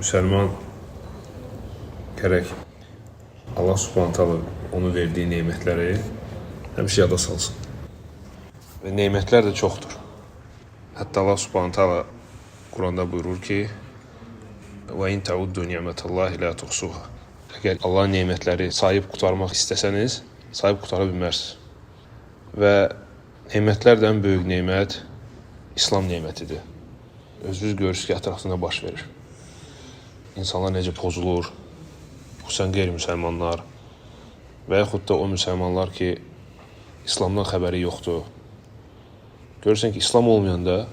Müslüman gerek Allah Subhanahu Taala onu verdiği nimetleri həmişə yada salsın. Ve nimetler de çoktur. Hatta Allah Subhanahu Taala Kur'an'da buyurur ki: "Ve in tauddu ni'metallahi la tuhsuha." Eğer Allah'ın nimetleri sayıp kurtarmak isteseniz, sayıp kurtara bilmərsiniz. Ve nimetlerden en büyük nimet İslam nimetidir. Özünüz görürsünüz ki, ətrafında baş verir. İnsanlar necə pozulur, xüsusən qeyri-müsəlmanlar və yaxud da o müsəlmanlar ki, İslamdan xəbəri yoxdur. Görürsən ki, İslam olmayanda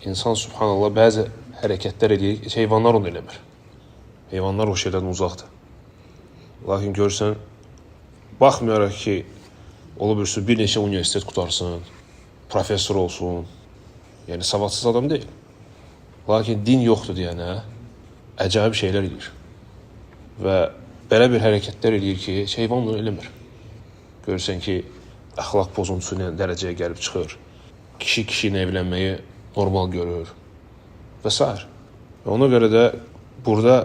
insan subhanallah bəzi hərəkətlər edir, heyvanlar onu eləmir. Heyvanlar o şeylərdən uzaqdır. Lakin görürsən, baxmayaraq ki, olub bir neçə universitet qutarsın, professor olsun, yəni savadsız adam deyil. Lakin din yoxdur deyənə əcayib şeylər edir. Və belə bir hərəkətlər edir ki, heyvan bunu eləmir. Görürsən ki, əxlaq pozuntusu ilə dərəcəyə gəlib çıxır. Kişi ilə evlənməyi normal görür və s. Və ona görə də burada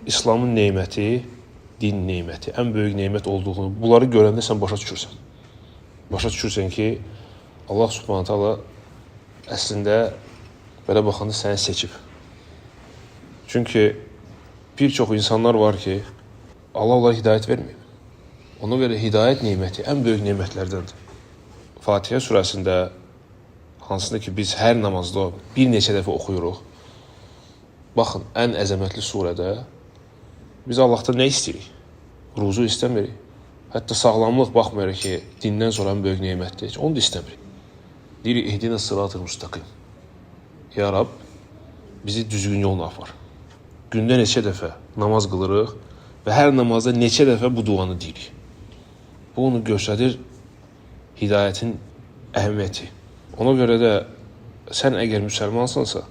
İslamın neyməti, din neyməti, ən böyük neymət olduğunu, bunları görəndə sən başa düşürsən. Başa düşürsən ki, Allah Subhanahu Taala əslində belə baxanda səni seçib. Çünki bir çox insanlar var ki, Allah onlara hidayət verməyib. Ona görə hidayət neyməti ən böyük neymətlərdəndir. Fatihə surəsində, hansında ki biz hər namazda bir neçə dəfə oxuyuruq. Baxın, ən əzəmətli surədə biz Allahdan nə istəyirik? Ruzu istəmirik. Hətta sağlamlıq baxmayaraq ki, dindən sonra ən böyük neymətdir. Onu da istəmirik. Deyirik, ehdina sırat-ı müstəqim. Ya Rab, bizi düzgün yoluna apar. Gündə neçə dəfə namaz qılırıq və hər namazda neçə dəfə bu duanı deyirik. Bu onu göstərir hidayətin əhəmiyyəti. Ona görə də sən əgər müsəlmansansa,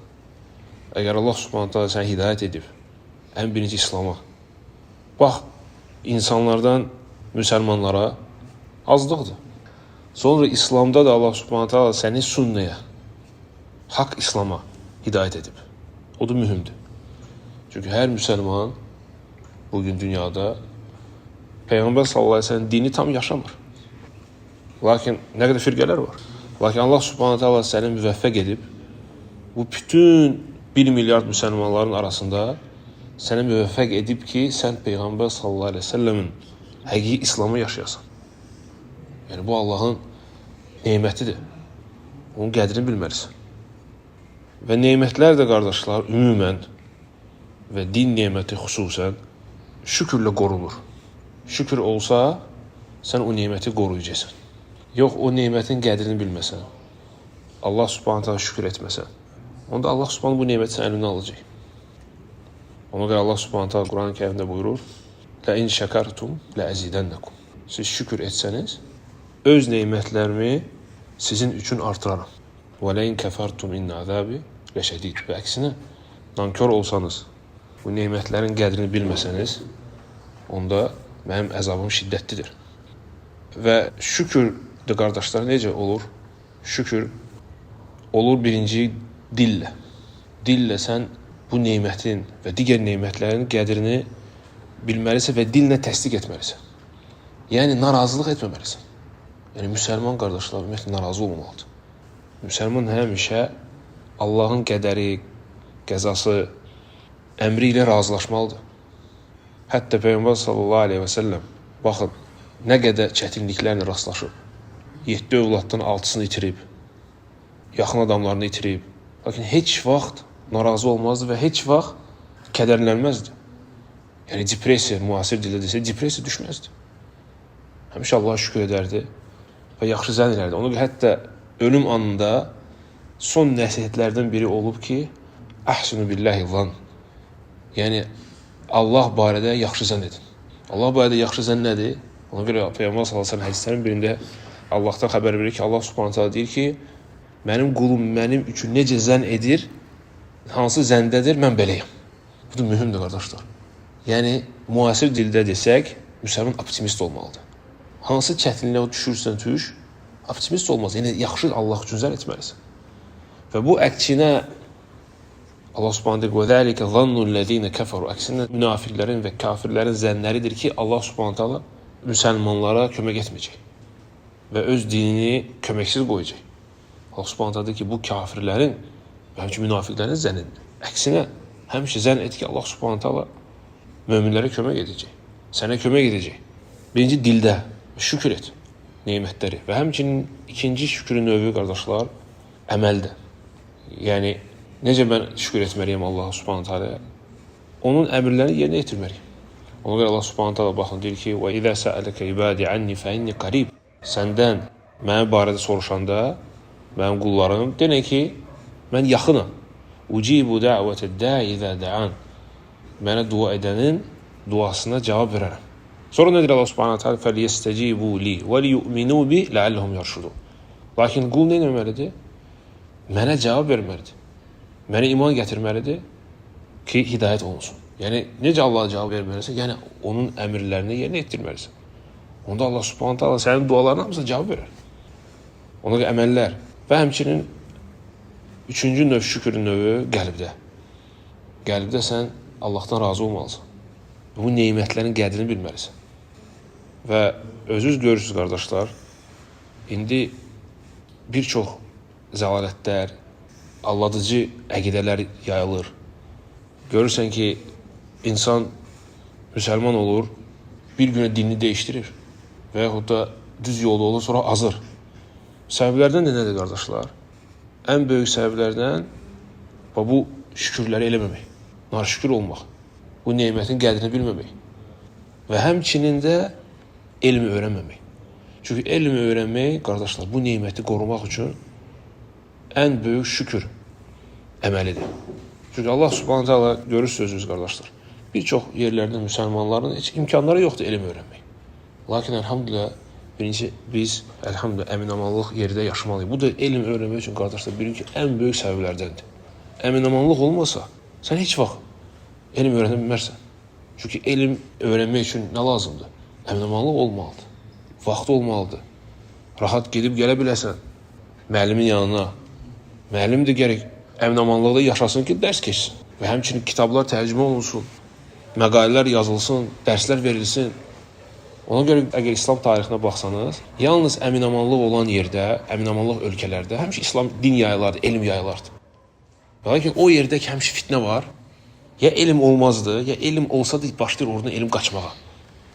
əgər Allah Subhanahu Taala səni hidayət edib, ən birinci İslama, bax, insanlardan müsəlmanlara azlıqdır. Sonra İslamda da Allah Subhanahu Taala səni sünnəyə, haqq İslama hidayət edib. O da mühümdür. Çünki hər müsəlman bugün dünyada Peyğəmbər sallallahu əleyhi və səlləm dini tam yaşamır. Lakin nə qədər firqələr var. Lakin Allah Subhanahu Taala səni müvəffəq edib, bu bütün 1 milyard müsəlmanların arasında səni müvəffəq edib ki, sən Peyğəmbər sallallahu əleyhi və səlləmin həqiqi İslamı yaşayasan. Yəni bu Allahın neymətidir. Onun qədrini bilməlisən. Və neymətlər də qardaşlar ümumən və din neyməti xüsusən şükürlə qorunur. Şükür olsa, sən o neyməti qoruyacaqsan. Yox, o neymətin qədrini bilməsən, Allah Subhanahu Taala şükür etməsən, onda Allah Subhanahu bu neyməti sənin əlindən alacaq. Ona görə Allah Subhanahu Taala Quran-ı Kərimdə buyurur: "La in şakartum la azidannakum." Siz şükür etsəniz, öz neymətlərimi sizin üçün artıraram. "Və la in kafartum inna azabi leşədid." Və əksinə, nankör olsanız, bu neymətlərin qədrini bilməsəniz, onda mənim əzabım şiddətlidir. Və şükür də qardaşlar necə olur? Şükür olur birinci dillə. Dillə sən bu neymətin və digər neymətlərin qədrini bilməlisən və dillə təsdiq etməlisən. Yəni narazılıq etməməlisən. Yəni müsəlman qardaşlar ümumiyyətlə narazı olmamalıdır. Müsəlman həmişə Allahın qədəri, qəzası, əmri ilə razılaşmalıdır. Hətta Peyğəmbər sallallahu əleyhi və səlləm baxın, nə qədər çətinliklərlə rastlaşıb. 7 övladdan 6-sını itirib, yaxın adamlarını itirib. Lakin heç vaxt narazı olmazdı və heç vaxt kədərlənməzdi. Yəni depressiya, müasir dildə desə, depressiya düşməzdi. Həmişə Allaha şükür edərdi və yaxşı zənn edərdi. Ona görə hətta ölüm anında son nəsihətlərdən biri olub ki, əhsinu billahi zan. Yəni Allah barədə yaxşı zənn edin. Allah barədə yaxşı zənn nədir? Ona görə Peyğəmbər sallallahu əleyhi və səlləm hədislərin birində Allahdan xəbər verir ki, Allah Subhanahu Taala deyir ki, mənim qulum mənim üçün necə zənn edir, hansı zəndədir, mən beləyəm. Bu da mühümdür qardaşlar. Yəni müasir dildə desək, müsəlman optimist olmalıdır. Hansı çətinliyə düşürsən düş, optimist olmaz. Yəni yaxşı Allah üçün zənn etməlisən. Və bu əksinə Allah Subhanahu deyir: "Və zəlikə zannullezine kəfəru." Əksinə münafiqlərin və kafirlərin zənnləridir ki, Allah Subhanahu taala müsəlmanlara kömək etməyəcək və öz dinini köməksiz qoyacaq. Allah Subhanahu taala deyir ki, bu kafirlərin və həmçinin münafiqlərin zənnidir. Əksinə həmişə zənn et ki, Allah Subhanahu taala möminlərə kömək edəcək. Sənə kömək edəcək. Birinci dildə şükür et nemətləri və həmçinin ikinci şükrün növü qardaşlar əməldə. Yəni necə mən şükür etməliyəm Allah Subhanahu taala? Onun əmrlərini yerinə yetirməliyəm. Ona görə Allah Subhanahu taala baxın deyir ki: "Və izə səələkə ibadi anni fe inni qarib." Səndən mənim barədə soruşanda mənim qullarım denə ki, mən yaxınam. Ucibu da'vətə da'i izə da'an. Mənə dua edənin duasına cavab verərəm. Sonra nə deyir Allah Subhanahu taala? "Fəliyestecibu li və liyu'minu bi la'allahum yarşudun." Lakin qul nə etməlidir? Mənə cavab verməlidir. Mənə iman gətirməlidir ki, hidayət olunsun. Yəni necə Allah'a cavab verməlisən? Yəni onun əmrlərini yerinə yetirməlisən. Onda Allah Subhanahu taala sənin dualarına hamısına cavab verər. Ona görə əməllər və həmçinin üçüncü növ şükrün növü qəlbdə. Qəlbdə sən Allahdan razı olmalısan. Bu nemətlərin qədrini bilməlisən. Və özünüz görürsünüz qardaşlar, indi bir çox zəlalətlər, aldadıcı əqidələr yayılır. Görürsən ki, insan müsəlman olur, bir günə dinini dəyişdirir və yaxud da düz yolda olur, sonra azır. Səbəblərdən də nədir qardaşlar? Ən böyük səbəblərdən bu şükürləri eləməmək, naşükür olmaq, bu nemətin qədrini bilməmək və həmçinin də elmi öyrənməmək. Çünki elmi öyrənmək, qardaşlar, bu neməti qorumaq üçün ən böyük şükür əməlidir. Çünki Allah Subhanahu taala görürsünüz özünüz qardaşlar, bir çox yerlərdə müsəlmanların heç imkanları yoxdur elm öyrənmək. Lakin elhamdülillah birinci biz elhamdülillah əminamanlıq yerdə yaşamalıyıq. Bu da elm öyrənmək üçün qardaşlar birinci ən böyük səbəblərdəndir. Əminamanlıq olmasa sən heç vaxt elm öyrənə bilmərsən. Çünki elm öyrənmək üçün nə lazımdır? Əminamanlıq olmalıdır. Vaxt olmalıdır. Rahat gedib gələ biləsən müəllimin yanına. Müəllim də gərək əminamanlıqda yaşasın ki, dərs keçsin. Və həmçinin kitablar tərcümə olunsun, məqalələr yazılsın, dərslər verilsin. Ona görə əgər İslam tarixinə baxsanız, yalnız əminamanlıq olan yerdə, əminamanlıq ölkələrdə həmişə İslam din yayılardı, elm yayılardı. Lakin o yerdə ki, həmişə fitnə var. Ya elm olmazdı, ya elm olsa da başlayır oradan elm qaçmağa.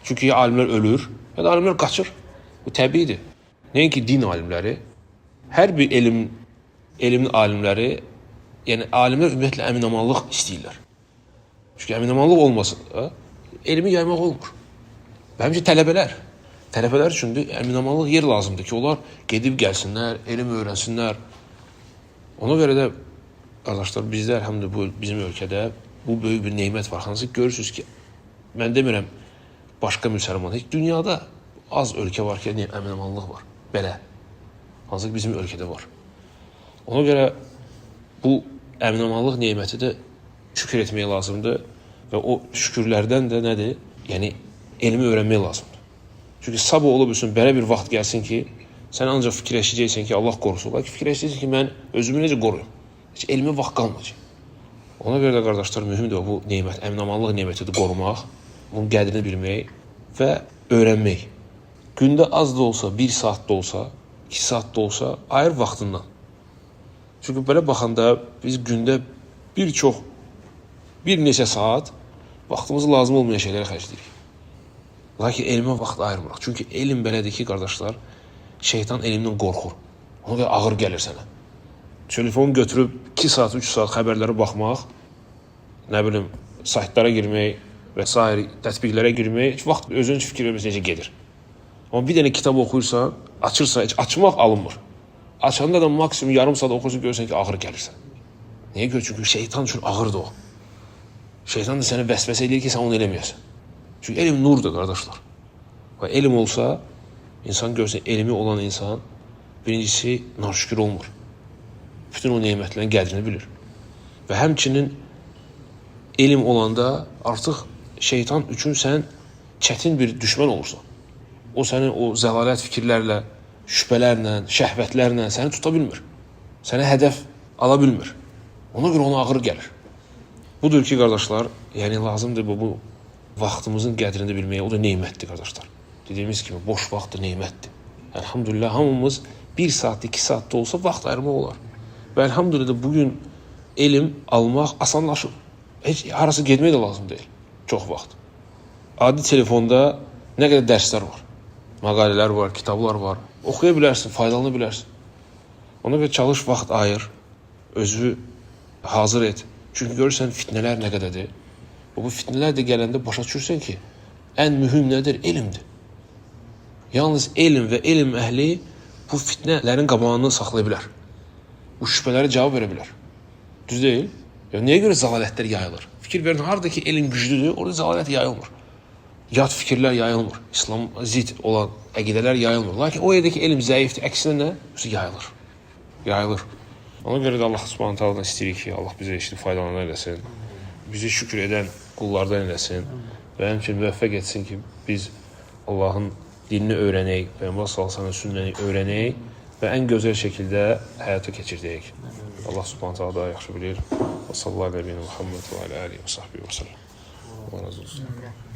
Çünki ya alimlər ölür, ya da alimlər qaçır. Bu təbiidir. Nəinki din alimləri, hər bir elmin alimləri, yəni alimlər ümumiyyətlə əminamanlıq istəyirlər. Çünki əminamanlıq olmasa da elmi yaymaq olmur. Və həmçə tələbələr üçün də əminamanlıq yer lazımdır ki, onlar gedib gəlsinlər, elm öyrənsinlər. Ona görə də qardaşlar, bizdə elhamdülillah bizim ölkədə bu böyük bir nemət var. Hansı görürsünüz ki, mən demirəm başqa müsəlman, heç dünyada az ölkə var ki, əminamanlıq var. Belə. Hansı ki, bizim ölkədə var. Ona görə bu əminamanlıq neməti də şükür etmək lazımdır və o şükürlərdən də nədir? Yəni, elmi öyrənmək lazımdır. Çünki sabah ola bilsin, belə bir vaxt gəlsin ki, sən ancaq fikirləşəcəksən ki, Allah qorusun. Lakin fikirləşəcəksən ki, mən özümü necə qoruyum? Heç elmi vaxt qalmayacaq. Ona görə də qardaşlar, mühümdür bu nemət, əminamanlıq nemətidir qorumaq, bunun qədrini bilmək və öyrənmək. Gündə az da olsa, 1 saat da olsa, 2 saat da olsa, ayır vaxtından. Çünki belə baxanda biz gündə bir neçə saat vaxtımızı lazım olmayan şeylərə xərcləyirik. Lakin elmə vaxt ayırmırıq. Çünki elm belədir ki, qardaşlar, şeytan elmdən qorxur. Ona görə ağır gəlir sənə. Telefonu götürüb 2 saat, 3 saat xəbərlərə baxmaq, nə bilim, saytlara girmək və s. tətbiqlərə girmək, heç vaxt özün fikir verməsi necə gedir. Amma bir dənə kitab oxuyursan, açırsan, heç açmaq alınmır. Açanda da maksimum yarım saat oxuyursan, görürsən ki, ağır gəlirsən. Niyə görə? Çünki şeytan üçün ağırdır o. Şeytan da sənə vəsvəsə edir ki, sən onu eləməyəsən. Çünki elm nurdur, qardaşlar. Və elm olsa, insan görürsən, elmi olan insan birincisi naşükür olmur. Bütün o nemətlərin qədrini bilir. Və həmçinin elm olanda artıq şeytan üçün sən çətin bir düşmən olursan. O sənin o zəlalət fikirlərlə, şübhələrlə, şəhvətlərlə səni tuta bilmir. Sənə hədəf ala bilmir. Ona görə ona ağır gəlir. Budur ki, qardaşlar, yəni lazımdır bu vaxtımızın qədrini bilməyə. O da nemətdir, qardaşlar. Dediyimiz kimi, boş vaxt da nemətdir. Elhamdülillah, hamımız 1 saat, 2 saatda olsa vaxt ayırmaq olar. Və elhamdülillah, bugün elm almaq asanlaşıb. Heç harası getmək də lazım deyil. Çox vaxt. Adi telefonda nə qədər dərslər var. Məqalələr var, kitablar var. Oxuya bilərsin, faydalana bilərsin. Ona görə çalış, vaxt ayır, özü hazır et. Çünki görürsən fitnələr nə qədərdir. Bu fitnələr də gələndə başa düşürsən ki, ən mühüm nədir? Elmdir. Yalnız elm və elm əhli bu fitnələrin qabağını saxlaya bilər. Bu şübhələrə cavab verə bilər. Düz deyil? Ya, niyə görə zəlalətlər yayılır? Fikir verin, haradakı elm güclüdür, orada zəlalət yayılmır. Yad fikirlər yayılmır. İslam zid olan əqidələr yayılmır. Lakin o yerdəki elm zəifdir, əksinə nə? Yayılır. Yayılır. Ona görə də Allah Subhanahu taala istəyir ki, Allah bizə eşidib faydalanan eləsin. Bizi şükür edən qullardan eləsin. Və həmçinin müvəffəq etsin ki, biz Allahın dinini öyrənək, Peyğəmbər sallallahu əleyhi və səlləm sünnəni öyrənək və ən gözəl şəkildə həyata keçirdək. Allah Subhanahu taala daha yaxşı bilir. Və sallallahu əleyhi və səlləm Muhammed və alə alihi və səhbihi və səlləm. Allah razı olsun.